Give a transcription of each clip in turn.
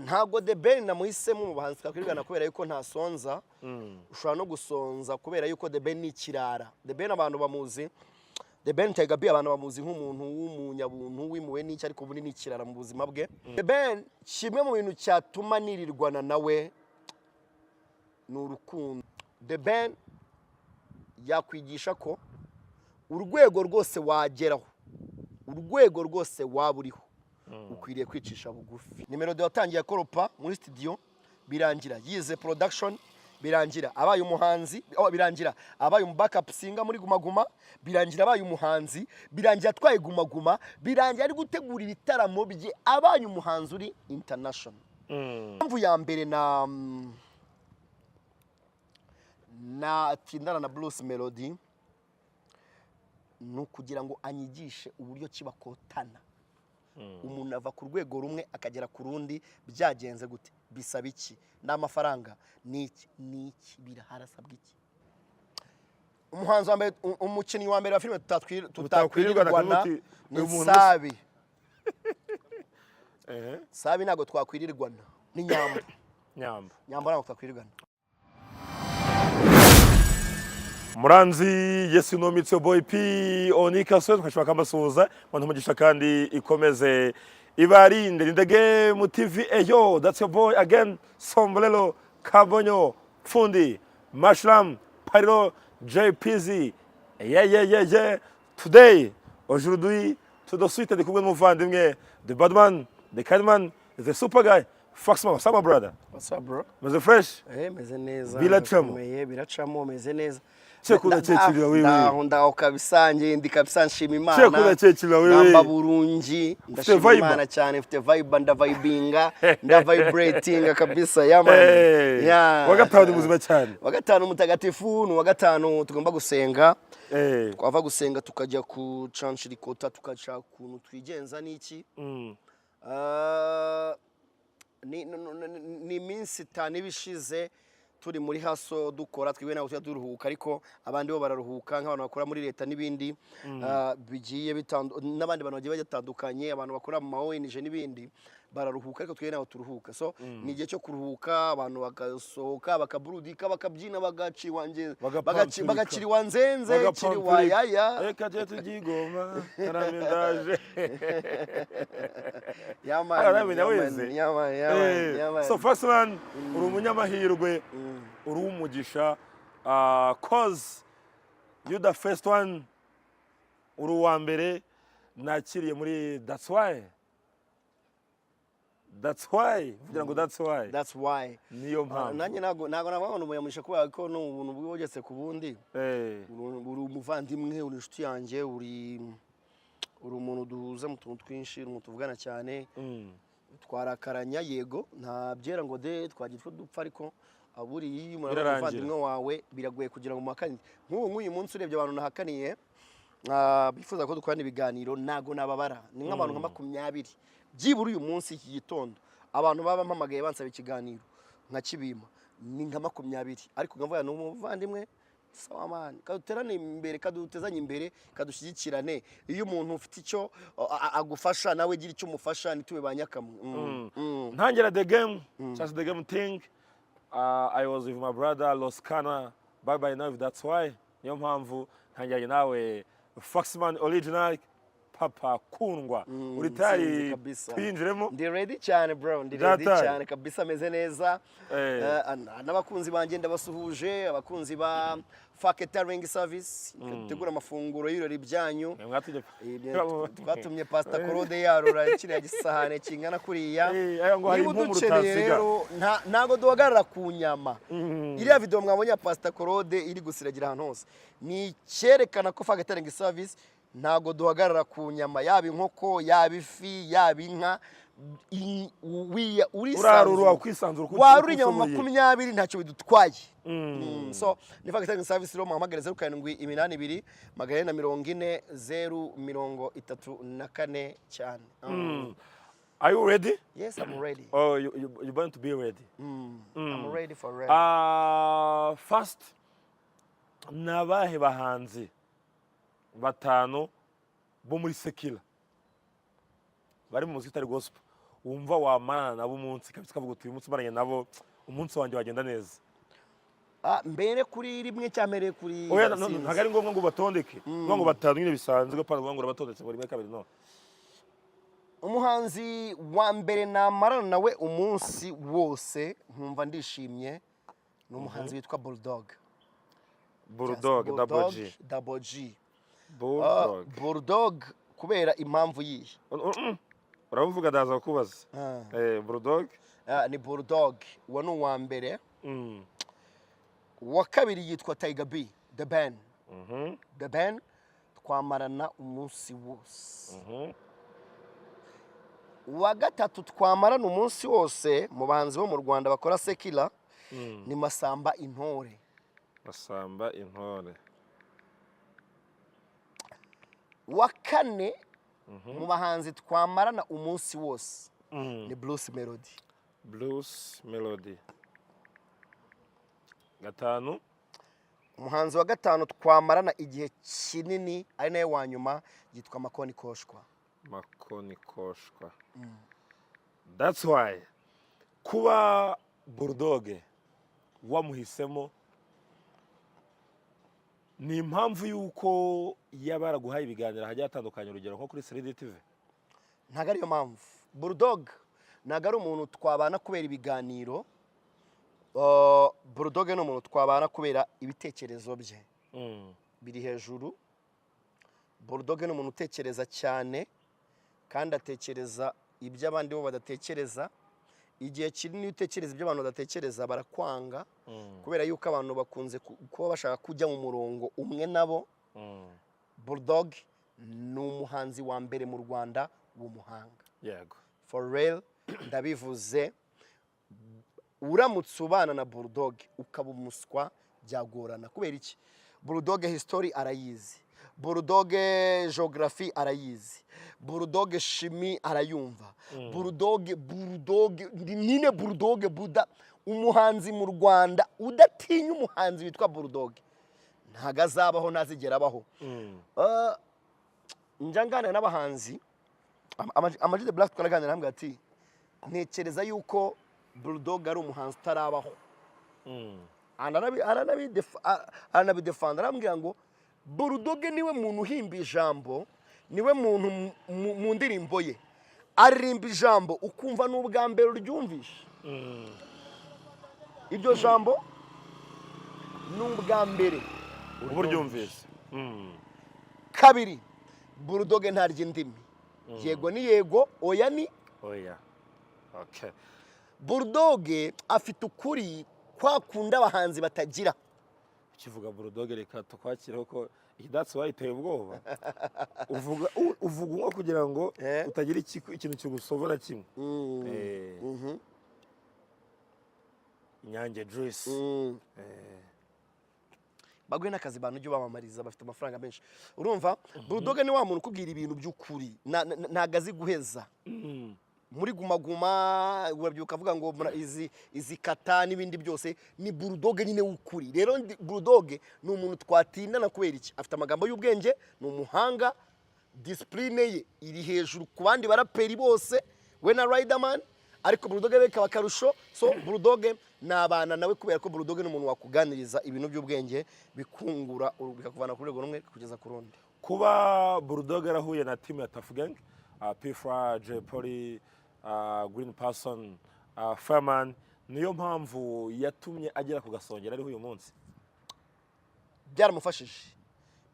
ntabwo The Ben namuhisemo mu bahanzi twakwirigana kubera yuko ntasonza ushobora no gusonza kubera yuko The Ben ni ikirara. The Ben abantu bamuzi, The Ben Tegabi abantu bamuzi nk'umuntu w'umunyabuntu wimuwe n'iki ariko buni ni ikirara mu buzima bwe. The Ben kimwe mu bintu cyatuma nirirwana nawe ni urukundo. The Ben yakwigisha ko urwego rwose wageraho, urwego rwose waburiho ukwiriye kwicisha bugufi. Nimero de watangiye koropa muri studio birangira yize production, birangira abaye umuhanzi, birangira abaye mu backup singer muri Guma Guma, birangira abaye umuhanzi, birangira atwaye Guma Guma, birangira ari gutegura ibitaramo bye abaye umuhanzi uri international. Impamvu ya mbere na tindana na blues melody no kugira ngo anyigishe uburyo kibakotana. Umuntu ava ku rwego rumwe akagera ku rundi byagenze gute, bisaba iki, n'amafaranga niki biraharasabwa iki. Umuhanzi wa mbere, umukinnyi wa mbere wa filime tutakwirirwana ni Savi. Savi ntago twakwirirwana ni Nyambo. Nyambo ntago twakwirirwana. Muranzi Yesu no Mitso Boy P Onika so twashaka amasuza abantu mugisha kandi ikomeze ibarinde ndege mu TV eyo. That's your boy again, Sombrero Kabonyo Fundi Mashlam Pariro JPZ. Yeah. Today aujourd'hui tout de suite de kumwe n'umuvandimwe the badman, the kindman, the super guy Foxman. Sava brother. What's up bro? Meze fresh? Meze neza. Biracamo meze neza. Chekula chechilwa wewe. Ndaho kabisa ndi kabisa nshima Imana. Chekula chechilwa wewe. Namba burungi ndashima Imana cyane, mfite vibe ndavibinga vibrating kabisa yaman. Wagatanu muzima cyane. Wagatanu mutagatifu no wagatanu tugomba gusenga. Twava gusenga tukajya ku church rikota tukaca kuntu twigenza niki. Ni minsi 5 bishize turi muri haso dukora twiwe naho turuhuka, ariko abandi bo bararuhuka nk'abantu bakora muri leta n'ibindi bigiye n'abandi bantu bagiye batandukanye, abantu bakora mu ONG n'ibindi bararuhuka, ariko twiwe naho turuhuka. So ni igihe cyo kuruhuka, abantu bakasohoka bakaburudika bakabyina bagaciri wanzenze kiri wayaya reka je tugigoma karamendaje yaman. So first one uri umunyamahirwe uri umugisha cause you the first one uri wa mbere nakiriye muri that's why vugira ngo that's why niyo mpamvu nanjye nago nabona umuyamusha kuba ko no ubuntu bwogetse ku bundi uri umuvandimwe, uri inshuti yanjye, uri umuntu duhuza mu tuntu twinshi, umuntu tuvugana cyane, twarakaranya yego nta byera ngo de twagitwe dupfa, ariko aburi iyi umuvandimwe wawe biragoye kugira ngo muhakanire. Nk'uyu munsi urebye abantu nahakaniye bifuza ko dukorana ibiganiro nago nababara ni nk'abantu nka 20 byibura uyu munsi iki gitondo abantu baba mpamagaye bansaba ikiganiro nka kibima ni nka 20, ariko ngamvuga n'umuvandimwe sawa man kaduterane imbere kadutezanye imbere kadushyigikirane. Iyo umuntu ufite icyo agufasha nawe gira icyo umufasha nitube banyakamwe. Ntangera the game, just the game thing. I was with my brother Loskana bye now, that's why niyo mpamvu ntangiranye nawe Foxman original Papa Kundwa. Uri tari twinjiremo? Ndi ready cyane bro, ndi ready cyane kabisa, meze neza. N'abakunzi banje ndabasuhuje, abakunzi ba Catering Service tegura amafunguro y'irori byanyu. Twatumye Pastor Claude yarura kiriya gisahane kingana kuriya. Niba dukeneye rero ntago duhagarara ku nyama. Iriya video mwabonye ya Pastor Claude iri gusiragira ahantu hose ni cyerekana ko Catering Service ntago duhagarara ku nyama, yaba inkoko, yaba ifi, yaba inka, urarura kwisanzura waruri inyama 20 ntacyo bidutwaye. So ni Catering Service rero muhamagare 0782 440 cyane. Are you ready? Yes, I'm ready. Oh, you're going to be ready. I'm ready for ready. First nabahe bahanzi batanu bo muri sekila bari mu muziki tari gospel wumva wamarana nabo umunsi kabisa kavuga uti uyu munsi umaranye nabo umunsi wanjye wagenda neza? mbere kuri rimwe cyamere kuri oya ntabwo ari ngombwa ngo batondeke ngo batanu nyine bisanzwe pana ngo batondetse muri rimwe kabiri no. umuhanzi wa mbere namarana nawe umunsi wose nkumva ndishimye ni umuhanzi witwa Bulldog. Double G. Bulldog kubera impamvu yihe uravuga ndaza kubaza. Bulldog ni Bulldog uwo ni uwa mbere. Uwa kabiri yitwa Tiger B The Ben twamarana umunsi wose. Uwa gatatu twamarana umunsi wose mu bahanzi bo mu Rwanda bakora sekila ni Masamba Intore. Uwa kane mu bahanzi twamarana umunsi wose ni Bruce Melody. Gatanu umuhanzi wa gatanu twamarana igihe kinini ari nawe wa nyuma yitwa Makoni Koshwa. That's why kuba Bulldog wamuhisemo ni impamvu yuko yabaraguhaye ibiganiro hajya hatandukanye urugero nko kuri Serede TV. Ntago ariyo mpamvu. Bulldog ntago ari umuntu twabana kubera ibiganiro. Bulldog ni umuntu twabana kubera ibitekerezo bye biri hejuru. Bulldog ni umuntu utekereza cyane kandi atekereza ibyo abandi bo badatekereza. Igihe kinini utekereza ibyo abantu badatekereza barakwanga kubera yuko abantu bakunze kuba bashaka kujya mu murongo umwe nabo. Bulldog ni umuhanzi wa mbere mu Rwanda w'umuhanga. Yego. For real ndabivuze. Uramutse ubana na Bulldog ukaba umuswa byagorana kubera iki? Bulldog history arayizi. Bulldog geography arayizi. Bulldog chimie arayumva. Bulldog nine Bulldog Buda umuhanzi mu Rwanda udatinya umuhanzi witwa Bulldog ntago azabaho nazigera abaho. Njangana n'abahanzi Amag the Black twaraganira hamwe ati ntekereza yuko Bulldog ari umuhanzi utarabaho. Anabidefanda arambwira ngo Bulldog niwe muntu uhimba ijambo, niwe muntu mu ndirimbo ye aririmba ijambo ukumva n'ubwa mbere uryumvisha. Ibyo jambo n'ubwa mbere uburyumvisha. Kabiri Bulldog ntarya indimi. Yego ni yego, oya ni oya. Okay. Bulldog afite ukuri kwakunda abahanzi batagira. Ukivuga Bulldog reka tukwakira ko that's why iteye ubwoba. Uvuga kugira ngo utagira ikintu cy'ugusobora kimwe. Inyange juice. Bagwe n'akazi bantu ujye bamamariza bafite amafaranga menshi. Urumva Bulldog ni wa muntu ukubwira ibintu by'ukuri ntagazi guheza. Muri gumaguma urabyuka avuga ngo izi kata n'ibindi byose ni Bulldog nyine w'ukuri. Rero Bulldog ni umuntu twatindana kubera iki? Afite amagambo y'ubwenge, ni umuhanga, discipline ye iri hejuru ku bandi baraperi bose, we na Riderman, ariko Bulldog bekaba karusho. So Bulldog nabana nawe kubera ko Bulldog ni umuntu wakuganiriza ibintu by'ubwenge bikungura bikakuvana ku rwego rumwe kugeza ku rundi. Kuba Bulldog arahuye na team ya Tough Gang, P-Fra, J-Polly, Green Person, Fireman, niyo mpamvu yatumye agera ku gasongera ariho uyu munsi.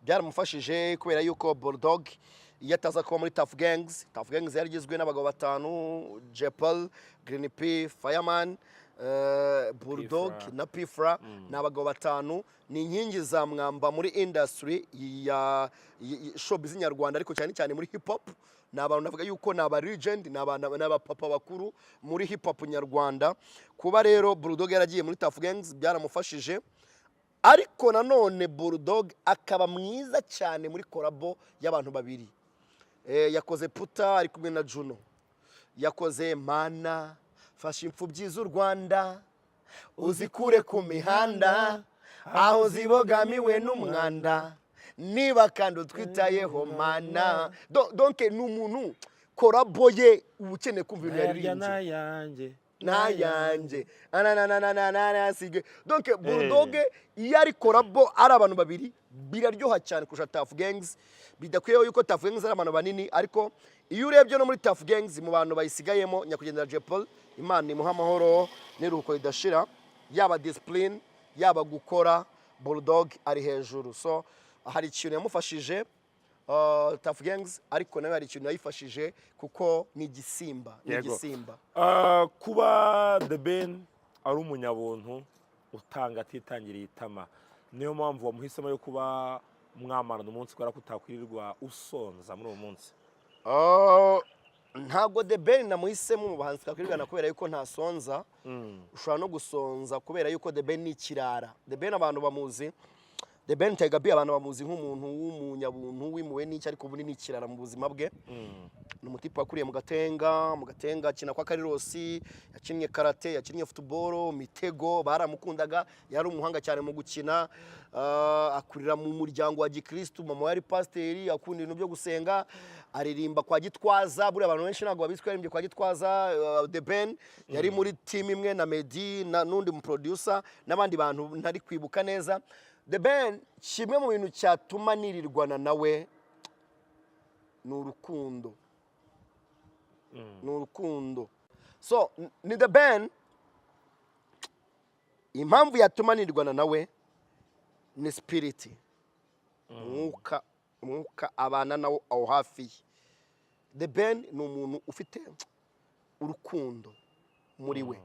Byaramufashije kubera yuko Bulldog yataza kuba muri Tough Gangs yarigizwe n'abagabo batanu, J-Polly, Green P, Fireman, Bulldog na P-Fra n'abagabo batanu. Ni inkingi za mwamba muri industry ya showbiz nyarwanda ariko cyane cyane muri hip hop. Nabantu navuga yuko naba legend naba papa bakuru muri hip hop nyarwanda. Kuba rero Bulldog yaragiye muri Tough Gangs byaramufashije, ariko nanone Bulldog akaba mwiza cyane muri collabo y'abantu babiri. Yakoze Puta ari kumwe na Juno, yakoze Mana fasha imfubyi z'u Rwanda uzikure ku mihanda aho zibogamiwe n'umwanda niba kandi utwitayeho Mana. Donc ni umuntu korabo ye uba ukeneye kumva ibintu yaririmbye nayanjye nayanjye sige donc Bulldog iyo ari korabo ari abantu babiri biraryoha cyane kurusha Tough Gangs bidakwiye yuko Tough Gangs ari abantu banini ariko iyo urebye no muri Tough Gangs mu bantu bayisigayemo nyakwigendera Jepol Imana imuha amahoro n'iruhuko ridashira yaba discipline yaba gukora Bulldog ari hejuru so hari ikintu yamufashije Tough Gangs ariko nawe hari ikintu yayifashije kuko ni igisimba kuba The Ben ari umunyabuntu utanga atitangiriye itama niyo mpamvu wamuhisemo yo kuba mwamarana umunsi kubera ko utakwirirwa usonza muri uwo munsi ntabwo The Ben namuhisemo mu bahanzi twakwirigana kubera yuko ntasonza ushobora no gusonza kubera yuko The Ben ni ikirara The Ben abantu bamuzi The Ben abantu bamuzi nk'umuntu w'umunyabuntu wimuwe n'icyo ariko ubu ni ikirara mu buzima bwe ni umutipe wakuriye mu gatenga akina kwa Karirosi yakinnye karate yakinnye football mitego baramukundaga yari umuhanga cyane mu gukina akurira mu muryango wa Gikristo mama yari pasiteri akunda ibintu byo gusenga aririmba kwa Gitwaza buri abantu benshi ntabwo babiswe yaririmbye kwa Gitwaza The Ben yari muri team imwe na Medi n'undi mu producer n'abandi bantu ntari kwibuka neza The Ben kimwe mu bintu cyatuma nirirwana nawe ni urukundo so ni The Ben impamvu yatuma nirirwana nawe ni spirit mwuka abana nawo aho hafi The Ben ni umuntu ufite urukundo muri we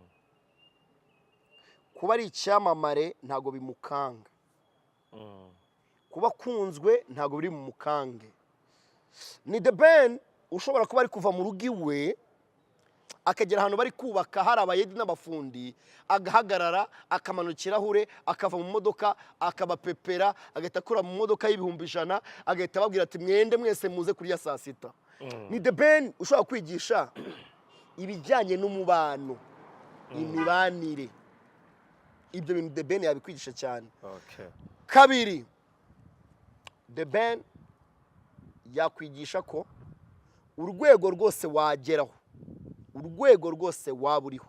kuba ari icyamamare ntago bimukanga kuba kunzwe ntago biri mu mukange ni The Ben ushobora kuba ari kuva mu rugo iwe akagera ahantu bari kubaka hari abayedi n'abafundi agahagarara akamanukirahure akava mu modoka akabapepera agahita akura mu modoka y'ibihumbi 100 agahita ababwira ati mwende mwese muze kurya saa sita ni The Ben ushobora kwigisha ibijyanye n'umubano imibanire ibyo bintu The Ben yabikwigisha cyane kabiri The Ben yakwigisha ko urwego rwose wageraho urwego rwose waba uriho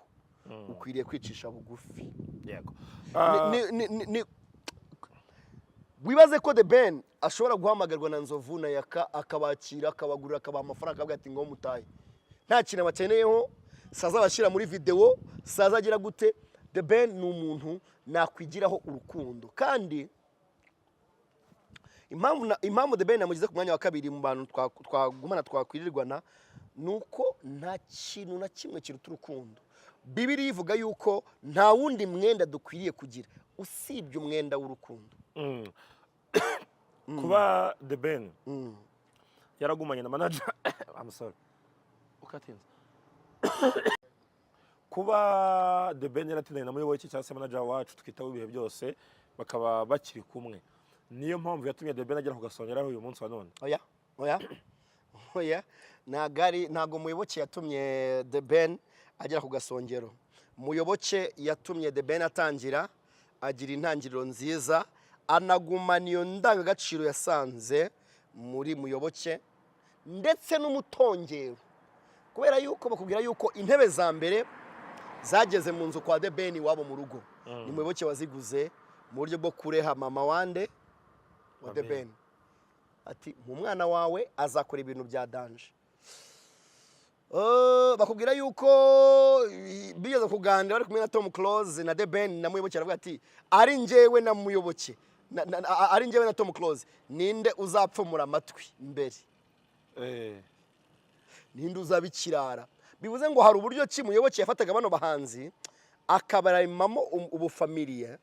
ukwiriye kwicisha bugufi yego wibaze ko The Ben ashobora guhamagarwa na Nzovu na Yaka akabakira akabagurira akabaha amafaranga akavuga ati ngo mutaye nta kintu bakeneyeho saza bashyira muri video saza agira gute The Ben ni umuntu nakwigiraho urukundo kandi impamvu The Ben namugize ku mwanya wa kabiri mu bantu twagumana twakwirirwana nuko nta kintu na kimwe kiruta urukundo Bibiliya ivuga yuko nta wundi mwenda dukwiriye kugira usibye umwenda w'urukundo kuba The Ben yaragumanye na manager I'm sorry ukatinze kuba The Ben yaratindanye na muyoboke cyangwa se manager wacu tukitaho ibihe byose bakaba bakiri kumwe niyo mpamvu yatumye The Ben agera ku gasongero uyu munsi wa none oya ntago muyoboke yatumye The Ben agera ku gasongero muyoboke yatumye The Ben atangira agira intangiriro nziza anagumana iyo ndangagaciro yasanze muri muyoboke ndetse n'umutongero kubera yuko bakubwira yuko intebe za mbere zageze mu nzu kwa The Ben wabo mu rugo ni muyoboke waziguze mu buryo bwo kureha mama wande wa The Ben ati mu mwana wawe azakora ibintu bya danje bakubwira yuko bigeze kuganira bari kumwe na Tom Close na The Ben na muyoboke aravuga ati ari njyewe na muyoboke ari njyewe na Tom Close ninde uzapfumura amatwi mbere ninde uzabikirara bivuze ngo hari uburyo ki muyoboke yafataga bano bahanzi akabarimamo ubufamiliye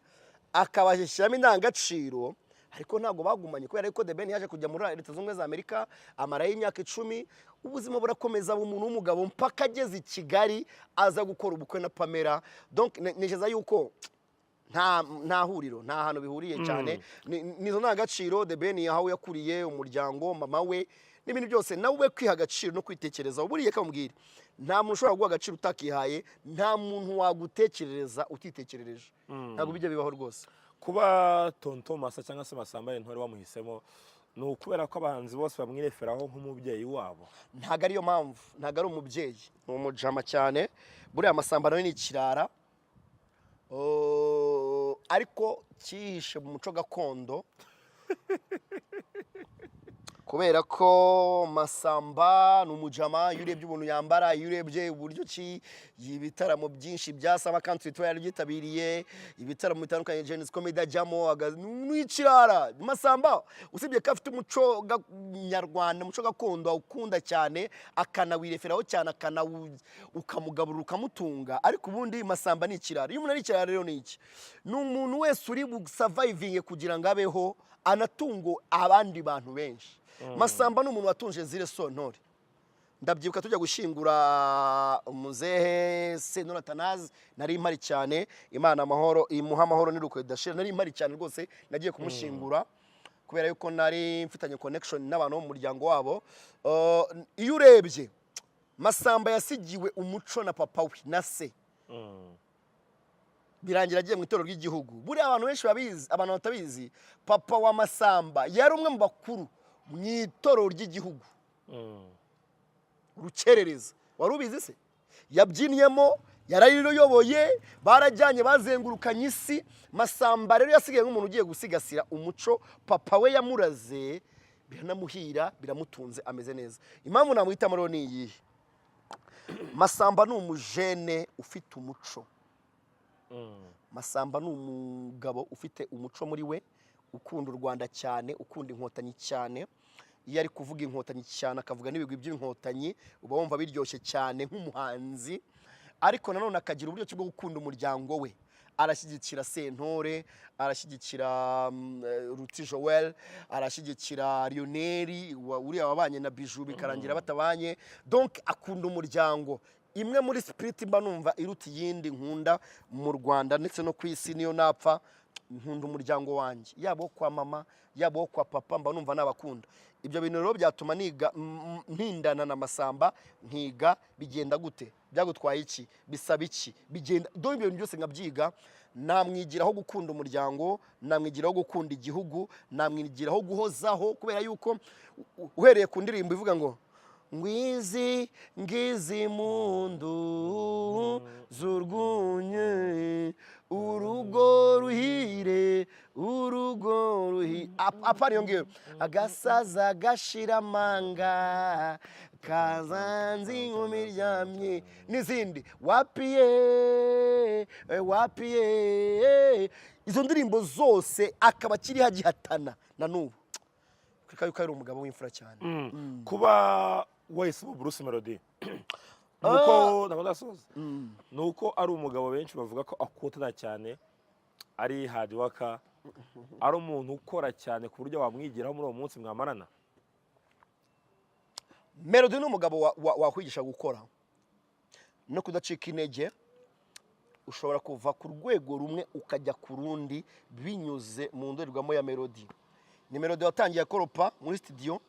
akabashyiramo indangagaciro ariko ntago bagumanye kubera yuko The Ben yaje kujya muri Leta Zunze za Amerika amara y'imyaka 10 ubuzima burakomeza umuntu w'umugabo mpaka ageze i Kigali aza gukora ubukwe na Pamela donc nigeza yuko nta huriro nta hantu bihuriye cyane nizo ndangagaciro The Ben yahawe yakuriye umuryango mama we n'ibintu byose nawe kwiha agaciro no kwitekereza uburiye kamubwira nta muntu ushobora guha agaciro utakihaye nta muntu wagutekerereza utitekerereje ntabwo bijya bibaho rwose kuba Tonto Masa cyangwa se Masamba intore bamuhisemo ni ukubera ko abahanzi bose bamwireferaho nk'umubyeyi wabo. Ntago ariyo mpamvu, ntago ari umubyeyi, ni umujama cyane. Buriya Masamba nawe ni ikirara ariko cyihishe mu muco gakondo kubera ko Masamba ni umujama. Iyo urebye ubuntu yambara, iyo urebye uburyo ki ibitaramo byinshi bya Sava country tour yarabyitabiriye, ibitaramo bitandukanye Genesis Comedy ajyamo, n'ikirara. Masamba usibye ko afite umuco nyarwanda, umuco gakondo awukunda cyane, akanawireferaho cyane, ukamugaburira ukamutunga, ariko ubundi Masamba ni ikirara. Iyo umuntu ari ikirara rero ni iki? Ni umuntu wese uri surviving kugira ngo abeho anatungo abandi bantu benshi. Masamba ni umuntu watunje Zire Sontore. Ndabyibuka tujya gushingura umuzehe Sentore Atanazi, nari impari cyane, Imana amahoro imuha amahoro n'urukwedashira, nari impari cyane rwose, nagiye kumushingura kubera yuko nari mfitanye connection n'abantu mu muryango wabo. Iyo urebye Masamba yasigiwe umuco na papa we na se, birangira agiye mu itorero ry'igihugu. Buriya abantu benshi babizi, abantu batabizi, papa wa Masamba yari umwe mu bakuru mu itorero ry'igihugu, urukerereza. Wari ubizi se? Yabyiniyemo, yarariyoboye, barajyanye bazengurukanye isi. Masamba rero yasigaye nk'umuntu ugiye gusigasira umuco papa we yamuraze, biranamuhira, biramutunze, ameze neza. Impamvu namuhitamo rero ni iyihe? Masamba ni umujene ufite umuco. Masamba ni umugabo ufite umuco muri we, ukunda u Rwanda cyane, ukunda inkotanyi cyane. Iyo ari kuvuga inkotanyi cyane akavuga n'ibigwi by'inkotanyi, uba wumva biryoshye cyane nk'umuhanzi. Ariko nanone akagira uburyo bwo gukunda umuryango we. Arashyigikira Sentore, arashyigikira Ruti Joel, arashyigikira Lionel uriya wabanye na Bijou bikarangira batabanye. Donc akunda umuryango. Imwe muri spirit mba numva iruta yindi nkunda mu Rwanda ndetse no ku isi, niyo napfa nkunda umuryango wanjye, yabo kwa mama, yabo kwa papa, mba numva nabakunda. Ibyo bintu rero byatuma niga ntindana na Masamba, nkiga bigenda gute, byagutwaye iki, bisaba iki, bigenda do ibyo bintu byose nkabyiga. Namwigiraho gukunda umuryango, namwigiraho gukunda igihugu, namwigiraho guhozaho, kubera yuko uhereye ku ndirimbo ivuga ngo ngwizi ngizi mundu zurgunye urugo ruhire apari yongiye agasaza gashira manga kazanzi nkumiryamye n'izindi wapiye izo ndirimbo zose akaba kiri hagihatana na nubu yuko ari umugabo w'imfura cyane. Kuba wese mu Bruce Melody nuko ndasoza, nuko ari umugabo benshi bavuga ko akotana cyane, ari hard worker, ari umuntu ukora cyane ku buryo wamwigiraho muri uwo munsi mwamarana. Melody ni umugabo wakwigisha gukora no kudacika intege. Ushobora kuva ku rwego rumwe ukajya ku rundi binyuze mu ndorerwamo ya Melody. Ni Melody watangiye akoropa muri studio,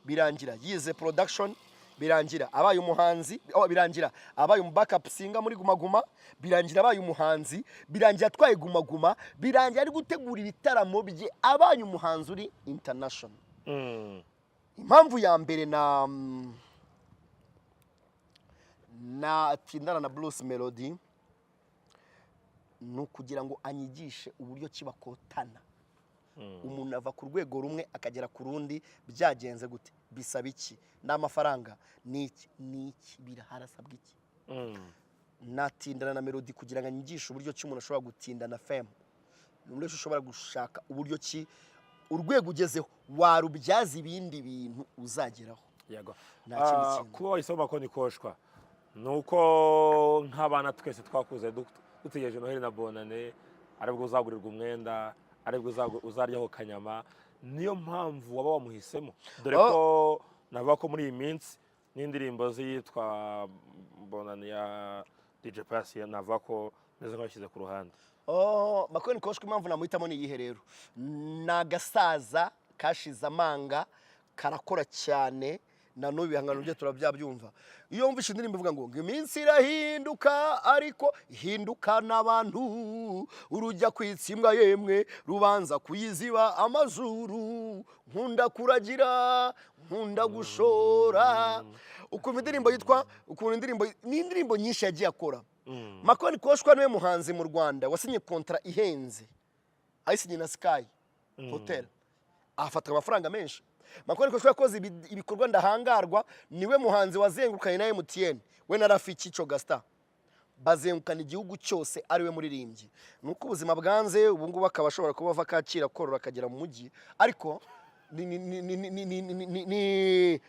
birangira yize production, birangira abaye umuhanzi, birangira abaye mu backup singer muri Guma Guma, birangira abaye umuhanzi, birangira atwaye Guma Guma, birangira ari gutegura ibitaramo bye, abaye umuhanzi uri international. Impamvu ya mbere na tindana na Bruce Melody no kugira ngo anyigishe uburyo kibakotana. Umuntu ava ku rwego rumwe akagera ku rundi, byagenze gute, bisaba iki, n'amafaranga niki biraharasabwa iki. Natindana na Melody kugira ngo anyigishe uburyo ki umuntu ashobora gutindana fame, n'uburyo ushobora gushaka uburyo ki urwego ugezeho warubyaza ibindi bintu uzageraho. Yego. Kuba wahisemo ko nikoshwa nuko nk'abana twese twakuze dutegereje Noheli na Bonane, aribwo uzagurirwa umwenda, aribwo uzaryaho kanyama. Niyo mpamvu waba wamuhisemo, dore ko navuga ko muri iyi minsi n'indirimbo zitwa Bonane ya DJ Pasi navuga ko neza nkashyize ku ruhande. Makoni koshwe impamvu namuhitamo ni iyihe rero? Nagasaza kashize amanga, karakora cyane, na n'ubu ibihangano bye turabyabyumva. Iyo wumvishe indirimbo ivuga ngo iminsi irahinduka ariko ihinduka n'abantu, urujya kwitsimbwa yemwe rubanza kuyiziba amazuru, nkunda kuragira nkunda gushora. Ukumva indirimbo yitwa ukuntu indirimbo ni indirimbo nyinshi yagiye akora. Makoni Koshwa niwe muhanzi mu Rwanda wasinye kontra ihenze ayisinye na Sky Hotel, afata amafaranga menshi. Makoni Koshwa yakoze ibikorwa ndahangarwa, niwe muhanzi wazengukanye na MTN we na Rafiki Cogasta, bazengukana igihugu cyose ariwe muririmbyi. Nuko ubuzima bwanze ubu ngubu akaba ashobora kuba ava Kacira korora akagera mu mujyi, ariko ni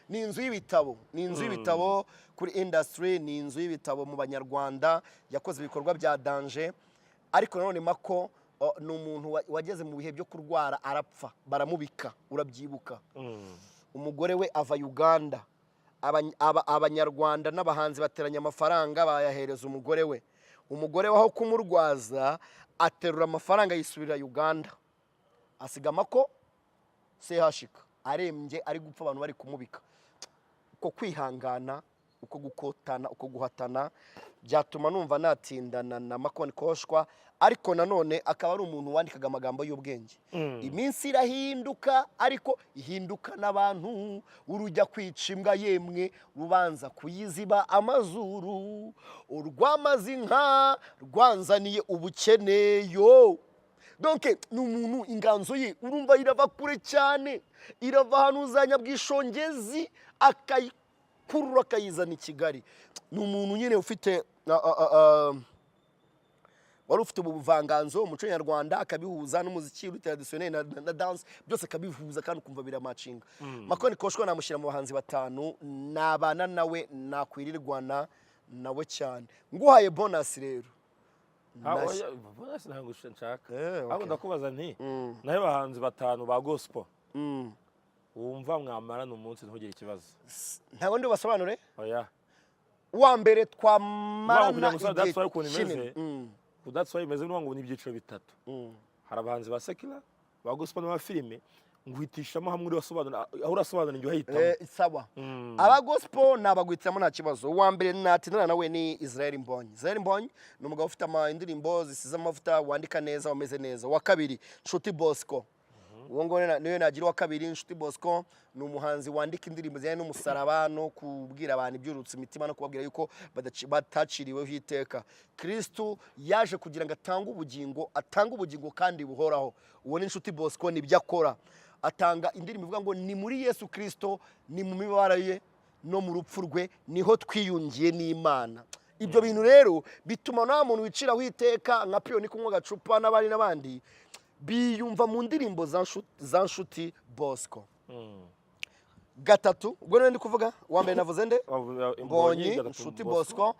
inzu y'ibitabo, ni inzu y'ibitabo kuri industry, ni inzu y'ibitabo mu Banyarwanda. Yakoze ibikorwa bya danger, ariko nanone Mako ni umuntu wageze mu bihe byo kurwara arapfa, baramubika, urabyibuka. Umugore we ava Uganda, Abanyarwanda n'abahanzi bateranya amafaranga bayahereza umugore we. Umugore waho kumurwaza aterura amafaranga yisubira Uganda, asiga Mako sehashika arembye, ari gupfa, abantu bari kumubika. Uko kwihangana, uko gukotana, uko guhatana byatuma numva natindana na Makoni Koshwa, ariko nanone akaba ari umuntu wandikaga amagambo y'ubwenge. Iminsi irahinduka ariko ihinduka n'abantu, urujya kwica yemwe rubanza kuyiziba amazuru, urwamazi nka rwanzaniye ubukene yo. Donc ni umuntu inganzo ye urumva irava kure cyane, irava hano uzanya bwishongezi akayikurura akayizana i Kigali. Ni umuntu nyine ufite wari ufite ubuvanganzo umuco nyarwanda akabihuza n'umuziki traditionnel na dance, byose akabihuza kandi ukumva biramacinga. Makoni Koshwa namushyira mu bahanzi batanu nabana nawe nakwirirwana nawe cyane. Nguhaye bonus rero. Bonus ntabwo nshaka, ahubwo ndakubaza nti nawe bahanzi batanu ba gospel wumva mwamarana umunsi ntugire ikibazo? Ntabwo ndi basobanure. Oya, uwa mbere twamarana igihe kinini. Kudatsoye imeze ngo ni ibyiciro bitatu. Hari abahanzi ba secular, ba gospel n'aba filime, ngwitishamo hamwe urasobanura, aho urasobanura njye uhitamo. Sawa. Aba gospel nabagwitamo nta kibazo. Uwa mbere natindana nawe ni Israel Mbonyi. Israel Mbonyi ni umugabo ufite indirimbo zisize amavuta, wandika neza, wameze neza. Wa kabiri Nshuti Bosco. Uwo ngo niwe nagira wa kabiri. Nshuti Bosco ni umuhanzi wandika indirimbo zijyanye n'umusaraba no kubwira abantu ibyurutse imitima no kubabwira yuko bataciriweho iteka. Kristo yaje kugira ngo atanga ubugingo kandi buhoraho. Uwo ni Nshuti Bosco, ni byo akora. Atanga indirimbo ivuga ngo ni muri Yesu Kristo, ni mu mibabaro ye no mu rupfu rwe niho twiyungiye n'Imana. Ibyo bintu rero bituma nta muntu wiciraho iteka nka Piyoni kunywa gacupa n'abandi biyumva mu ndirimbo za Nshuti Bosco. Gatatu ubwo ndi kuvuga uwa mbere navuze nde? Mbonyi, Nshuti Bosco.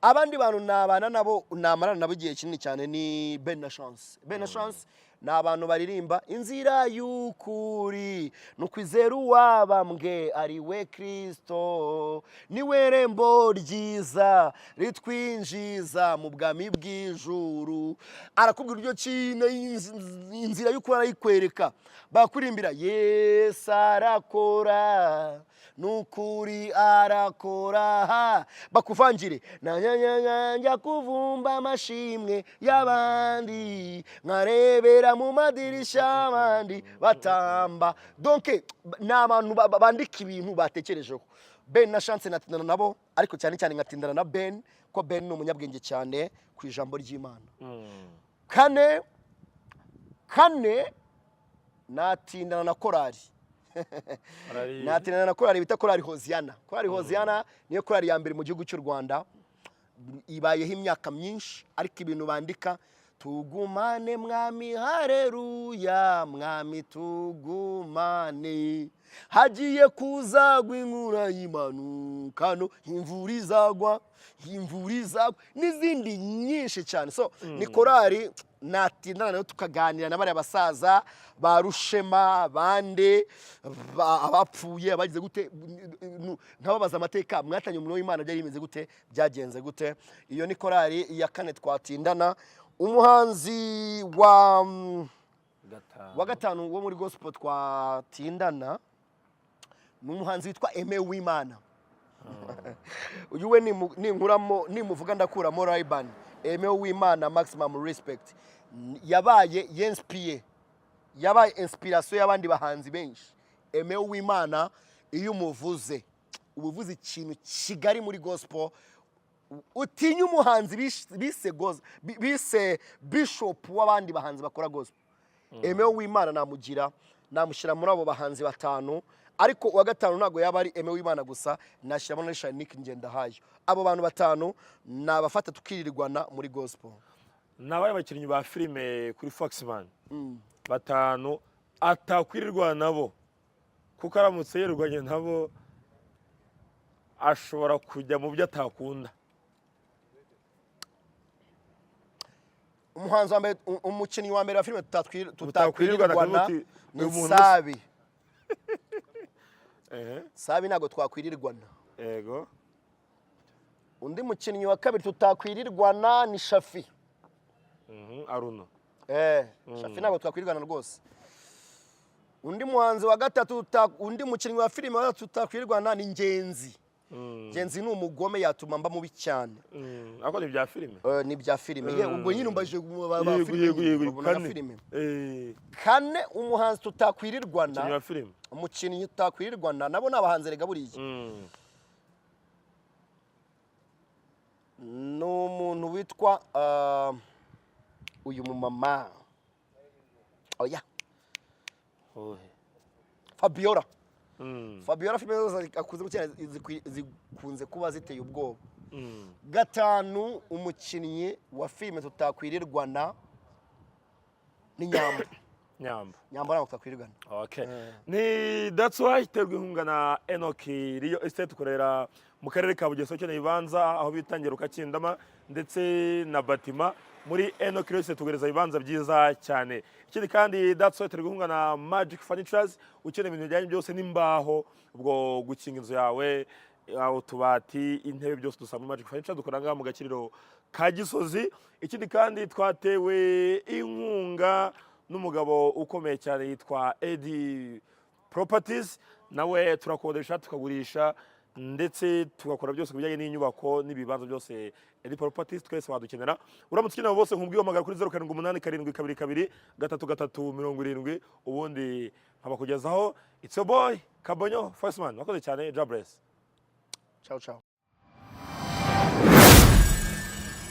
Abandi bantu nabana nabo namarana nabo igihe kinini cyane ni Ben na Chance. Ben na Chance ni abantu baririmba inzira y'ukuri nukwizera uwabambwe ari we Kristo, niwe rembo ryiza ritwinjiza mu bwami bw'ijuru. Arakubwira iryo cyine inzira y'ukuri arayikwereka, bakurimbira Yesu arakora n'ukuri arakora, bakuvangire njya kuvumba amashimwe y'abandi nkarebera mu madirishya abandi batamba. Donc ni abantu bandika ibintu batekerejeho. Ben na Chance natindana nabo, ariko cyane cyane ngatindana na Ben ko Ben ni umunyabwenge cyane ku ijambo ry'Imana. Kane natindana na korari. Natindana na korari bita korari Hoziyana. Korari Hoziyana niyo korari ya mbere mu gihugu cy'u Rwanda, ibayeho imyaka myinshi, ariko ibintu bandika tugumane mwami haleluya mwami tugumane, hagiye kuzagwa inkura y'imanukano, imvura izagwa n'izindi nyinshi cyane. So ni korari natindana nayo tukaganira na bari basaza ba Rushema bande abapfuye abagize gute, nkababaza amateka mwatanye umurimo w'Imana byari bimeze gute, byagenze gute. Iyo ni korari ya kane twatindana. Umuhanzi wa gatanu wo muri gospel twatindana n'umuhanzi witwa Aime Uwimana. Uyu we ninkuramo nimuvuga ndakuramo Rayban. Aime Uwimana maximum respect. Yabaye yenspire. Yabaye inspiration y'abandi bahanzi benshi. Aime Uwimana iyo umuvuze ubuvuze ikintu kigari muri gospel utinya umuhanzi bise bishop w'abandi bahanzi bakora gospel. Aime Uwimana namushyira muri abo bahanzi batanu, ariko uwa gatanu ntago yaba ari Aime Uwimana gusa, nashyiramo na Shanik Ngendahayo. Abo bantu batanu nabafata tukirirwana muri gospel. Nabaye abakinnyi ba filime kuri Foxman batanu atakwirirwa nabo, kuko aramutse yirwanye nabo ashobora kujya mu byo atakunda. Umuhanzi wa mbere, umukinnyi wa mbere wa filime tutakwirirwana ni Savi. Savi ntago twakwirirwana. Yego. Undi mukinnyi wa kabiri tutakwirirwana ni Shafi. Aruno. Shafi ntago twakwirirwana rwose. Undi muhanzi wa gatatu, undi mukinnyi wa filime tutakwirirwana ni Ngenzi. Ngenzi ni umugome yatuma mba mubi cyane. Ako ni bya filime? Ni bya filime. Ubwo nyine umbaje ba filime. Kane umuhanzi tutakwirirwana. Umukinnyi tutakwirirwana nabo nabahanze rega buriye. No muntu witwa uyu mumama. Oya. Fabiola. Fabiola filime zose akuze gukina zikunze kuba ziteye ubwoba. Gatanu umukinnyi wa filime tutakwirirwana ni Nyambo. Nyambo ntabwo tutakwirirwana. Okay. Ni that's why terwa inkunga na Enoki Rio Estate korera mu karere ka Bugesera cyo ibibanza aho bitangira ukakindama ndetse na Batima muri Enoki Rio Estate tugereza ibibanza byiza cyane. Ikindi kandi that's why terwa inkunga na Magic Furnitures ukeneye ibintu bijyanye byose n'imbaho, ubwo gukinga inzu yawe, utubati, intebe byose dusanga Magic Furniture dukoranga mu Gakiriro ka Gisozi. Ikindi kandi twatewe inkunga n'umugabo ukomeye cyane yitwa Edi Properties, nawe turakodesha tukagurisha ndetse tugakora byose bijyanye n'inyubako n'ibibanza byose. Edi Properties twese wadukenera. Uramutse ukeneye bose nkubwiye magara kuri 0787223370 ubundi nkabakugezaho. It's your boy Kabonyo First Man. Wakoze cyane, God bless. Ciao ciao.